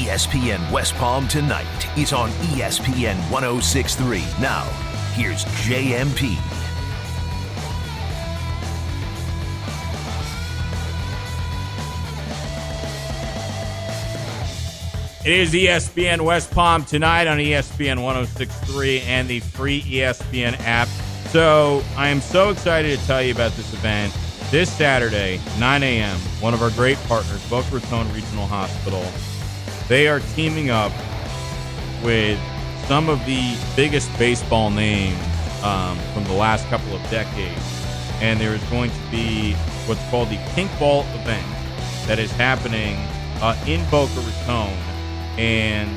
ESPN West Palm Tonight is on ESPN 106.3. Now, here's JMP. It is ESPN West Palm Tonight on ESPN 106.3 and the free ESPN app. So I am so excited to tell you about this event. This Saturday, 9 a.m., one of our great partners, Boca Raton Regional Hospital, they are teaming up with some of the biggest baseball names from the last couple of decades. And there is going to be what's called the Pinkball event that is happening in Boca Raton. And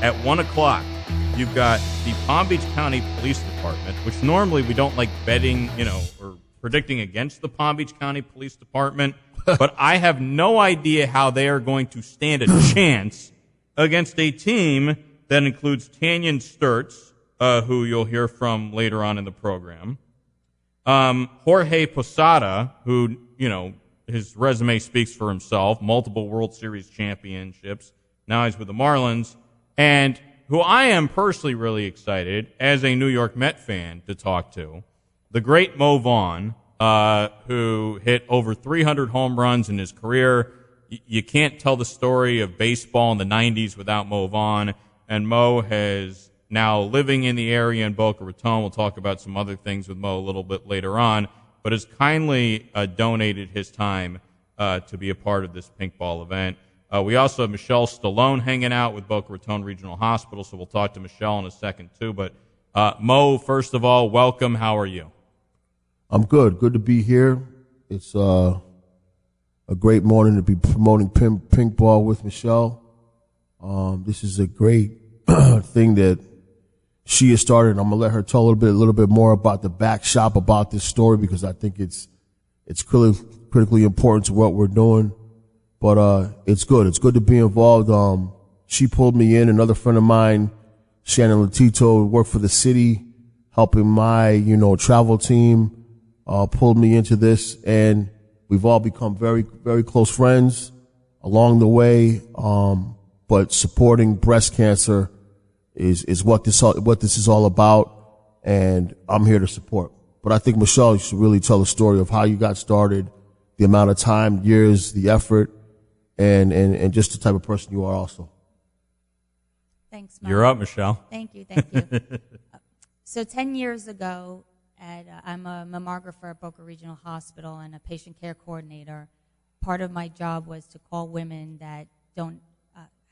at 1 o'clock, you've got the Palm Beach County Police Department, which normally we don't like betting, or predicting against the Palm Beach County Police Department. But I have no idea how they are going to stand a chance against a team that includes Tanyan Sturts, who you'll hear from later on in the program. Jorge Posada, who, his resume speaks for himself, multiple World Series championships. Now he's with the Marlins, and who I am personally really excited as a New York Met fan to talk to, the great Mo Vaughn, who hit over 300 home runs in his career. You can't tell the story of baseball in the 90s without Mo Vaughn, and Mo has now living in the area in Boca Raton. We'll talk about some other things with Mo a little bit later on, but has kindly donated his time to be a part of this Pinkball event. We also have Michelle Stallone hanging out with Boca Raton Regional Hospital, so we'll talk to Michelle in a second, too. But, Mo, first of all, welcome. How are you? I'm good. Good to be here. It's a great morning to be promoting Pinkball with Michelle. This is a great thing that she has started. I'm going to let her tell a little bit more about the back shop about this story, because I think it's critically important to what we're doing. But it's good. It's good to be involved. She pulled me in. Another friend of mine, Shannon Latito, worked for the city, helping my, travel team, pulled me into this. And we've all become very, very close friends along the way. But supporting breast cancer is what this is all about. And I'm here to support. But I think, Michelle, you should really tell the story of how you got started, the amount of time, years, the effort, and just the type of person you are also. Thanks, Mom. You're up, Michelle. Thank you. So 10 years ago, I'm a mammographer at Boca Regional Hospital and a patient care coordinator. Part of my job was to call women that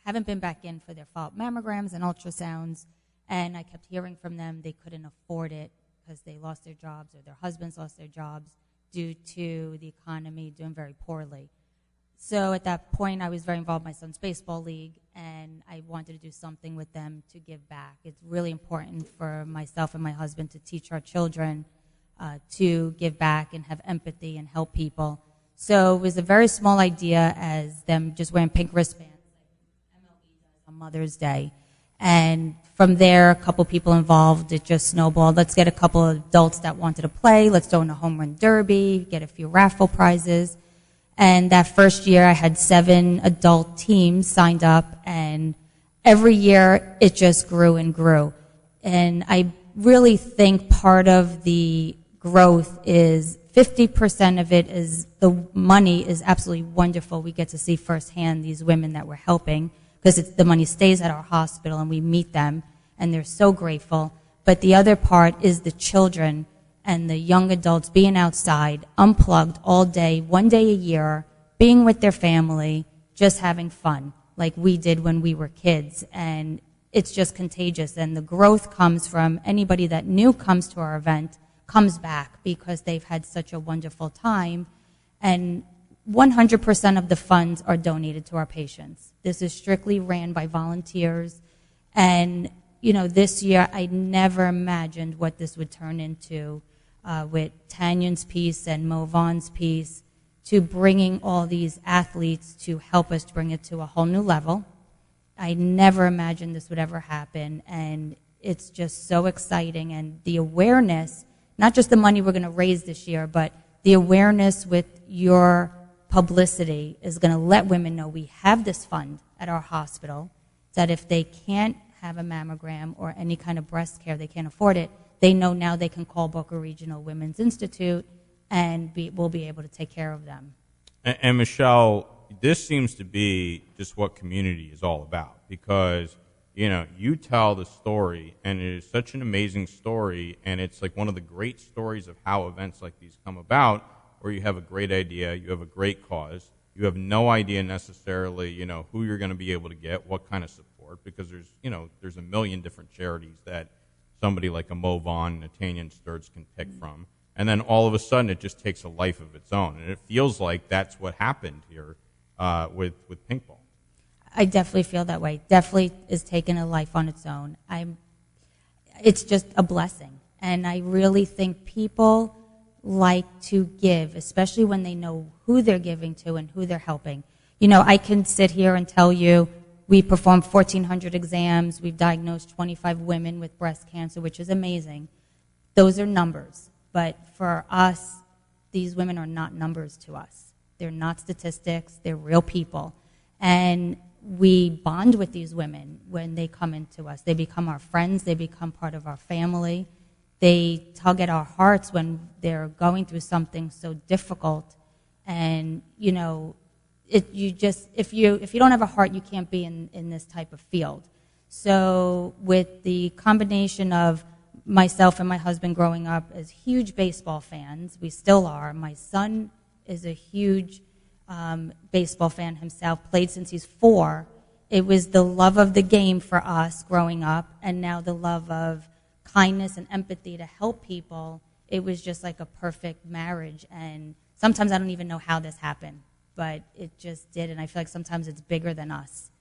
haven't been back in for their follow-up mammograms and ultrasounds, and I kept hearing from them they couldn't afford it because they lost their jobs or their husbands lost their jobs due to the economy doing very poorly. So at that point, I was very involved in my son's baseball league, and I wanted to do something with them to give back. It's really important for myself and my husband to teach our children to give back and have empathy and help people. So it was a very small idea as them just wearing pink wristbands like MLB does on Mother's Day. And from there, a couple people involved, it just snowballed. Let's get a couple of adults that wanted to play. Let's throw in a home run derby, get a few raffle prizes. And that first year, I had 7 adult teams signed up, and every year it just grew and grew. And I really think part of the growth is 50% of it is the money is absolutely wonderful. We get to see firsthand these women that we're helping, because the money stays at our hospital and we meet them, and they're so grateful. But the other part is the children and the young adults being outside, unplugged all day, 1 day a year, being with their family, just having fun like we did when we were kids. And it's just contagious. And the growth comes from anybody that new comes to our event comes back because they've had such a wonderful time. And 100% of the funds are donated to our patients. This is strictly ran by volunteers. And, this year I never imagined what this would turn into. With Tanyan's piece and Mo Vaughn's piece, to bringing all these athletes to help us bring it to a whole new level. I never imagined this would ever happen, and it's just so exciting. And the awareness, not just the money we're going to raise this year, but the awareness with your publicity is going to let women know we have this fund at our hospital, that if they can't have a mammogram or any kind of breast care, they can't afford it, they know now they can call Boca Regional Women's Institute and we'll be able to take care of them. And Michelle, this seems to be just what community is all about, because you tell the story, and it is such an amazing story, and it's like one of the great stories of how events like these come about, where you have a great idea, you have a great cause, you have no idea necessarily, who you're going to be able to get, what kind of support, because there's a million different charities that somebody like a Vaughn, Raton, Sturts can pick from, and then all of a sudden it just takes a life of its own, and it feels like that's what happened here with Pinkball. I definitely feel that way. Definitely is taking a life on its own. It's just a blessing. And I really think people like to give, especially when they know who they're giving to and who they're helping. I can sit here and tell you we performed 1,400 exams. We've diagnosed 25 women with breast cancer, which is amazing. Those are numbers. But for us, these women are not numbers to us. They're not statistics. They're real people. And we bond with these women when they come into us. They become our friends. They become part of our family. They tug at our hearts when they're going through something so difficult. And, if you don't have a heart, you can't be in this type of field. So with the combination of myself and my husband growing up as huge baseball fans, we still are. My son is a huge baseball fan himself, played since he's 4. It was the love of the game for us growing up, and now the love of kindness and empathy to help people. It was just like a perfect marriage, and sometimes I don't even know how this happened, but it just did, and I feel like sometimes it's bigger than us.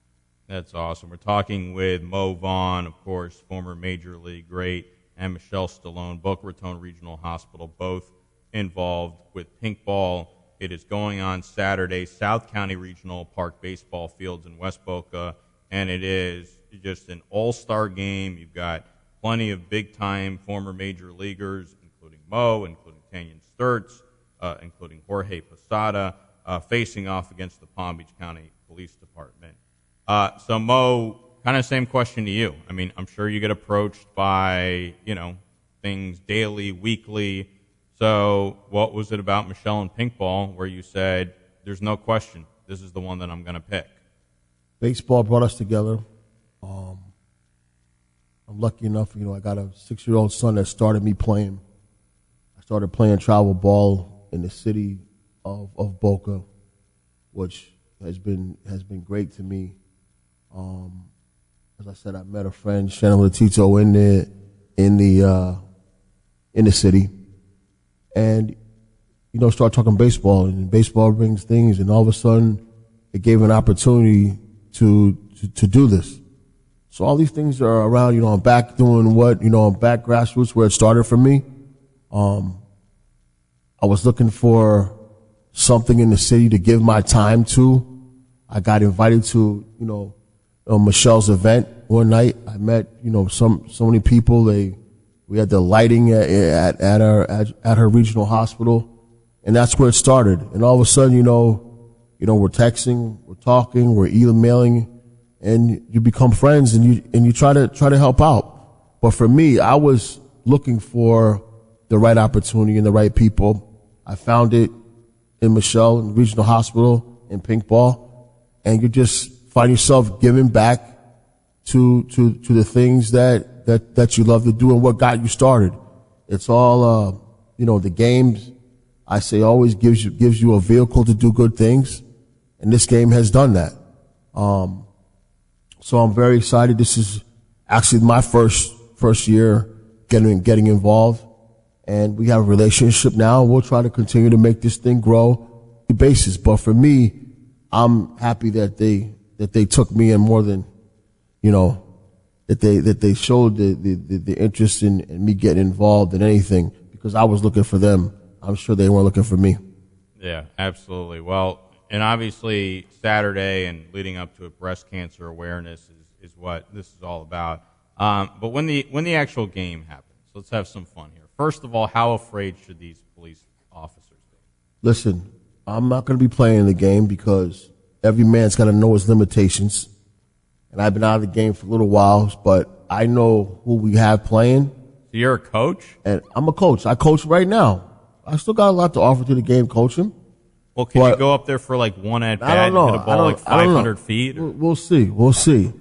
That's awesome. We're talking with Vaughn, of course, former Major League great, and Michelle Stallone, Boca Raton Regional Hospital, both involved with Pinkball. It is going on Saturday, South County Regional Park baseball fields in West Boca, and it is just an all-star game. You've got plenty of big-time former major leaguers, including including Tanyan Sturts, including Jorge Posada, facing off against the Palm Beach County Police Department. So, Mo, kind of same question to you. I mean, I'm sure you get approached by, things daily, weekly. So what was it about Michelle and Pinkball where you said, there's no question, this is the one that I'm going to pick? Baseball brought us together. I'm lucky enough, I got a 6-year-old son that started me playing. I started playing travel ball in the city of Boca, which has been great to me. As I said, I met a friend, Shannon Latito, in the city. And, start talking baseball, and baseball brings things, and all of a sudden it gave an opportunity to do this. So all these things are around, I'm back doing I'm back grassroots where it started for me. I was looking for something in the city to give my time to. I got invited to, Michelle's event one night. I met, so many people. We had the lighting at her regional hospital, and that's where it started. And all of a sudden, we're texting, we're talking, we're emailing, and you become friends, and you try to help out. But for me, I was looking for the right opportunity and the right people. I found it in Michelle, in the regional hospital, in Pinkball, and you just find yourself giving back to the things that you love to do and what got you started. It's all, the games, I say, always gives you a vehicle to do good things. And this game has done that. So I'm very excited. This is actually my first year getting involved. And we have a relationship now. We'll try to continue to make this thing grow the basis. But for me, I'm happy that they took me in more than, that they showed the interest in me getting involved in anything, because I was looking for them. I'm sure they weren't looking for me. Yeah, absolutely. Well, and obviously Saturday and leading up to it, breast cancer awareness is what this is all about. But when the actual game happens, let's have some fun here. First of all, how afraid should these police officers be? Listen, I'm not going to be playing the game because every man's got to know his limitations. And I've been out of the game for a little while, but I know who we have playing. So you're a coach? And I'm a coach. I coach right now. I still got a lot to offer to the game coaching. Well, can you go up there for like one at bat and hit a ball like 500 feet? We'll see. We'll see.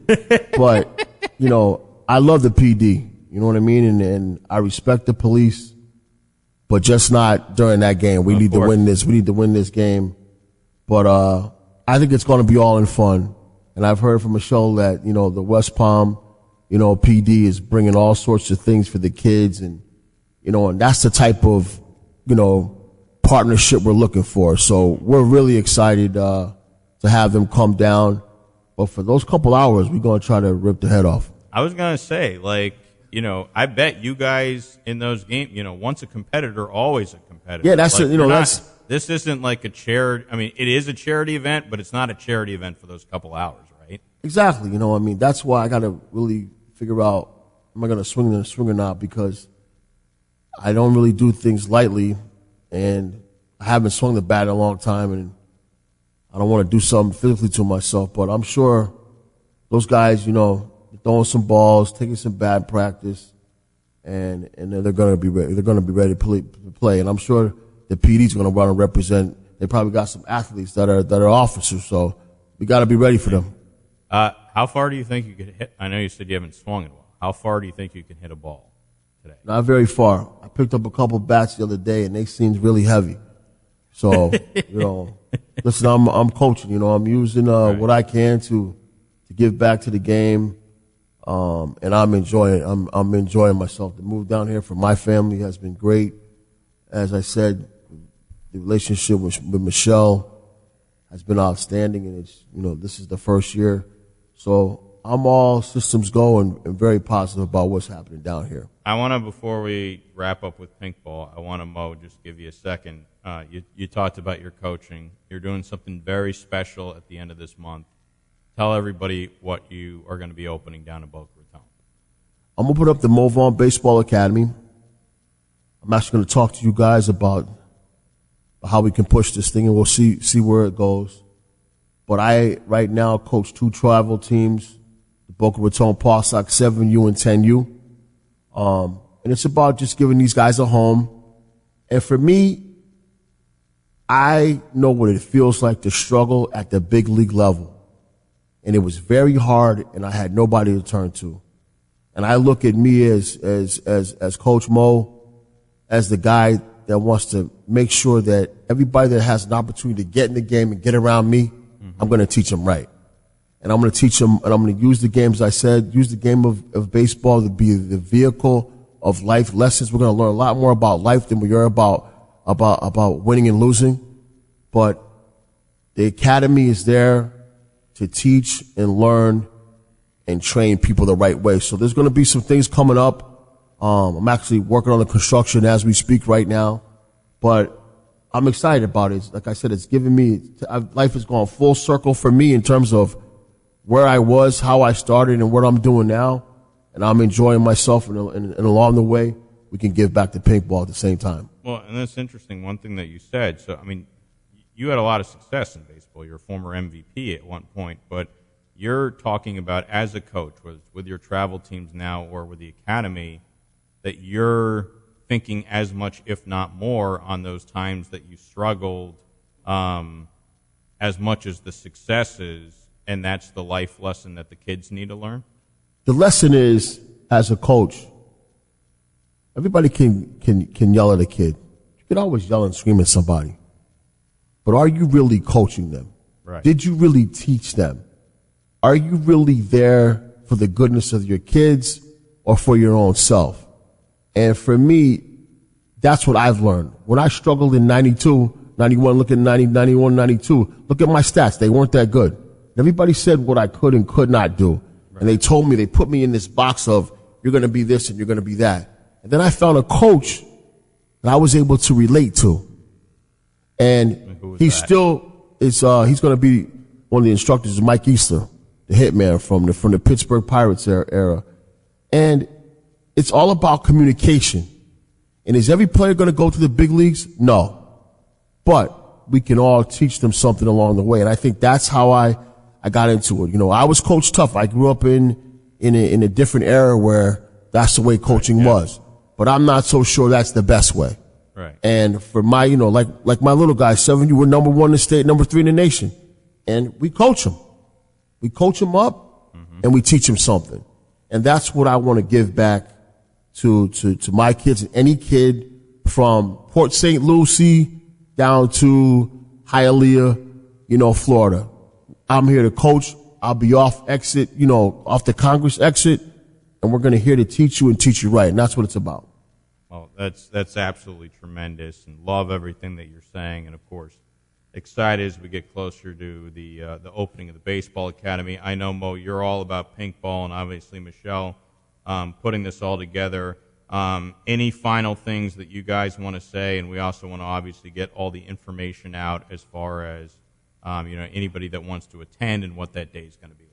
But, you know, I love the PD. You know what I mean? And I respect the police, but just not during that game. We need to win this. We need to win this game. But I think it's going to be all in fun. And I've heard from Michelle that, you know, the West Palm, you know, PD is bringing all sorts of things for the kids. And, you know, and that's the type of, you know, partnership we're looking for. So we're really excited to have them come down. But for those couple hours, we're going to try to rip the head off. I was going to say, like, you know, I bet you guys in those games, you know, once a competitor, always a competitor. Yeah, that's, like, you know, that's. This isn't like a charity. I mean, it is a charity event, but it's not a charity event for those couple hours, right? Exactly. You know, I mean, that's why I got to really figure out, am I going to swing or not? Because I don't really do things lightly, and I haven't swung the bat in a long time, and I don't want to do something physically to myself. But I'm sure those guys, you know, throwing some balls, taking some bad practice, and they're going to be ready. They're going to be ready to play. And I'm sure the PD's going to run and represent. They probably got some athletes that are officers, so we got to be ready for them. How far do you think you could hit? I know you said you haven't swung it well. How far do you think you can hit a ball today? Not very far. I picked up a couple bats the other day, and they seemed really heavy. So, you know, listen, I'm coaching. You know, I'm using what I can to give back to the game, and I'm enjoying it. I'm enjoying myself. The move down here for my family has been great. As I said, the relationship with Michelle has been outstanding, and it's, you know, this is the first year. So I'm all systems go and very positive about what's happening down here. I want to, before we wrap up with Pinkball, I want to, Mo, just give you a second. You talked about your coaching. You're doing something very special at the end of this month. Tell everybody what you are going to be opening down in Boca Raton. I'm going to put up the Vaughn Baseball Academy. I'm actually going to talk to you guys about how we can push this thing, and we'll see where it goes. But I, right now, coach 2 travel teams, the Boca Raton PawSox 7U and 10U. And it's about just giving these guys a home. And for me, I know what it feels like to struggle at the big league level. And it was very hard, and I had nobody to turn to. And I look at me as Coach Mo, as the guy that wants to make sure that everybody that has an opportunity to get in the game and get around me, I'm going to teach them right. And I'm going to teach them, and I'm going to use the game, as I said, use the game of baseball to be the vehicle of life lessons. We're going to learn a lot more about life than we are about winning and losing. But the academy is there to teach and learn and train people the right way. So there's going to be some things coming up. I'm actually working on the construction as we speak right now, but I'm excited about it. Like I said, it's given me, life has gone full circle for me in terms of where I was, how I started, and what I'm doing now. And I'm enjoying myself, and along the way, we can give back to Pinkball at the same time. Well, and that's interesting. One thing that you said, so, I mean, you had a lot of success in baseball. You're a former MVP at one point, but you're talking about as a coach with your travel teams now or with the academy, that you're thinking as much, if not more, on those times that you struggled as much as the successes, and that's the life lesson that the kids need to learn? The lesson is, as a coach, everybody can yell at a kid. You can always yell and scream at somebody. But are you really coaching them? Right. Did you really teach them? Are you really there for the goodness of your kids or for your own self? And for me, that's what I've learned. When I struggled in 92, 91, look at 90, 91, 92, look at my stats. They weren't that good. Everybody said what I could and could not do. Right. And they told me, they put me in this box of, you're going to be this and you're going to be that. And then I found a coach that I was able to relate to. And he still is, he's going to be one of the instructors, Mike Easter, the hitman from the Pittsburgh Pirates era. And it's all about communication. And is every player going to go to the big leagues? No. But we can all teach them something along the way. And I think that's how I got into it. You know, I was coached tough. I grew up in a different era where that's the way coaching was. But I'm not so sure that's the best way. Right. And for my, you know, like my little guy, 7, you were number 1 in the state, number 3 in the nation. And we coach them. We coach them up and we teach them something. And that's what I want to give back to my kids and any kid from Port St. Lucie down to Hialeah, you know, Florida. I'm here to coach. I'll be off exit, you know, off the Congress exit, and we're going to here to teach you and teach you right. And that's what it's about. Well, that's absolutely tremendous, and love everything that you're saying. And of course, excited as we get closer to the opening of the baseball academy. I know, Mo, you're all about Pinkball, and obviously Michelle putting this all together. Any final things that you guys want to say? And we also want to obviously get all the information out as far as you know, anybody that wants to attend and what that day is going to be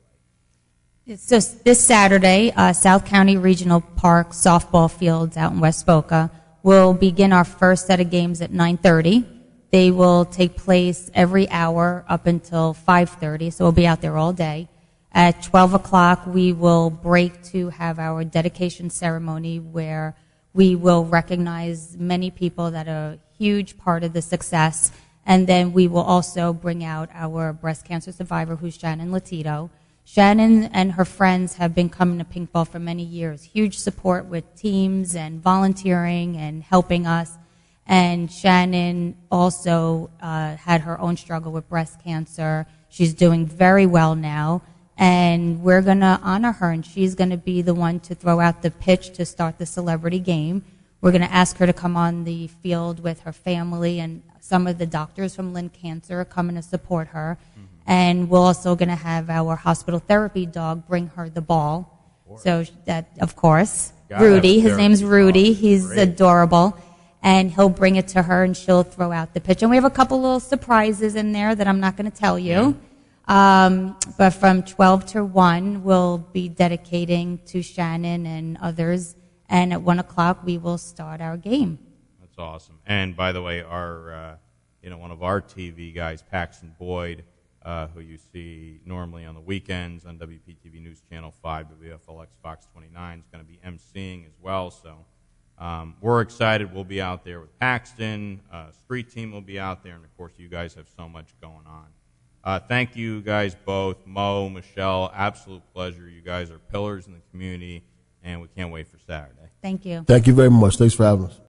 like. So this Saturday, South County Regional Park softball fields out in West Boca will begin our first set of games at 9:30. They will take place every hour up until 5:30, so we'll be out there all day. At 12 o'clock, we will break to have our dedication ceremony where we will recognize many people that are a huge part of the success. And then we will also bring out our breast cancer survivor, who's Shannon Latito. Shannon and her friends have been coming to Pinkball for many years. Huge support with teams and volunteering and helping us. And Shannon also had her own struggle with breast cancer. She's doing very well now. And we're going to honor her, and she's going to be the one to throw out the pitch to start the celebrity game. We're going to ask her to come on the field with her family, and some of the doctors from Lynn Cancer are coming to support her. And we're also going to have our hospital therapy dog bring her the ball. So that, of course, Rudy, his name's Rudy. He's adorable. And he'll bring it to her, and she'll throw out the pitch. And we have a couple little surprises in there that I'm not going to tell you. But from 12 to 1, we'll be dedicating to Shannon and others. And at 1 o'clock, we will start our game. That's awesome. And by the way, our, one of our TV guys, Paxton Boyd, who you see normally on the weekends on WPTV News Channel 5, WFLX Fox 29, is going to be emceeing as well. So we're excited. We'll be out there with Paxton. Street team will be out there. And, of course, you guys have so much going on. Thank you guys both, Mo, Michelle. Absolute pleasure. You guys are pillars in the community, and we can't wait for Saturday. Thank you. Thank you very much. Thanks for having us.